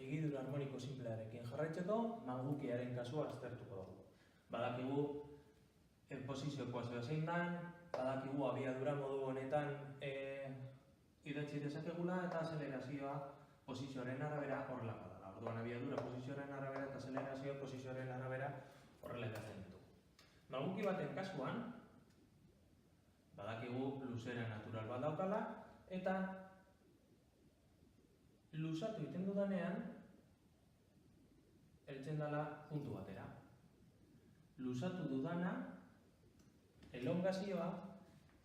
higidura harmoniko sinplearekin jarraitzeko malgukiaren kasua aztertuko dugu. Badakigu posizio ekuazioa zein den, badakigu abiadura modu honetan idatzi dezakegula eta azelerazioa posizioaren arabera horrelako da. Orduan abiadura posizioaren arabera eta azelerazioa posizioaren arabera horrela ikasten ditu. Malguki baten kasuan, badakigu luzera natural bat daukala eta luzatu egiten dudanean heltzen dela puntu batera. Luzatu dudana elongazioa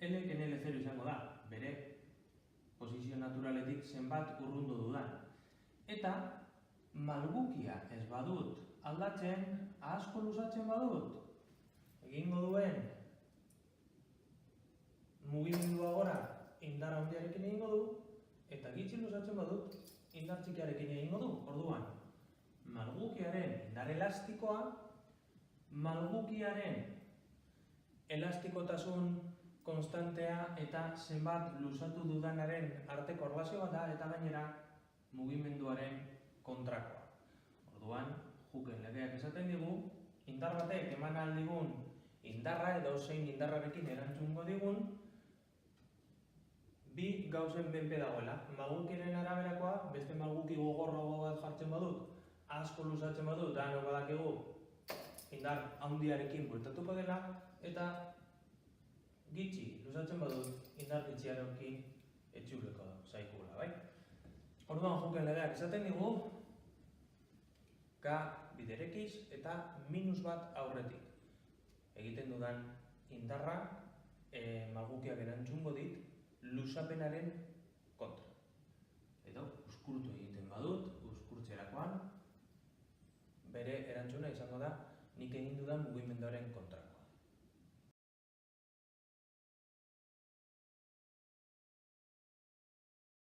L-ken L0 izango da, bere posizio naturaletik zenbat urrundu dudan. Eta malgukia ez badut aldatzen, asko luzatzen badut, egingo duen mugimendua gora indar handiarekin egingo du, eta gitxi luzatzen badut indar txikiarekin egingo du. Orduan, malgukiaren indar elastikoa, malgukiaren elastikotasun konstantea eta zenbat luzatu dudanaren arteko erlazioa da eta gainera mugimenduaren kontrakoa. Orduan, Hooken legeak esaten digu, indar batek eman ahal digun indarra edo zein indarrarekin erantzungo digun, bi gauzen menpe dagoela. Malgukiaren araberakoa, beste malguki gogorrago bat jartzen badut, asko luzatzen badut, dano badakigu indar handiarekin bueltatuko dela, eta gitxi luzatzen badut, indar gitxiarekin etxuleko zaikula, bai? Orduan, Hooken legeak esaten digu, K biderekiz eta minus bat aurretik. Egiten dudan indarra malgukiak erantzungo dit luzapenaren kontra. Edo, uzkurtu egiten badut, uzkurtzerakoan, bere erantzuna izango da nik egin dudan mugimenduaren kontra.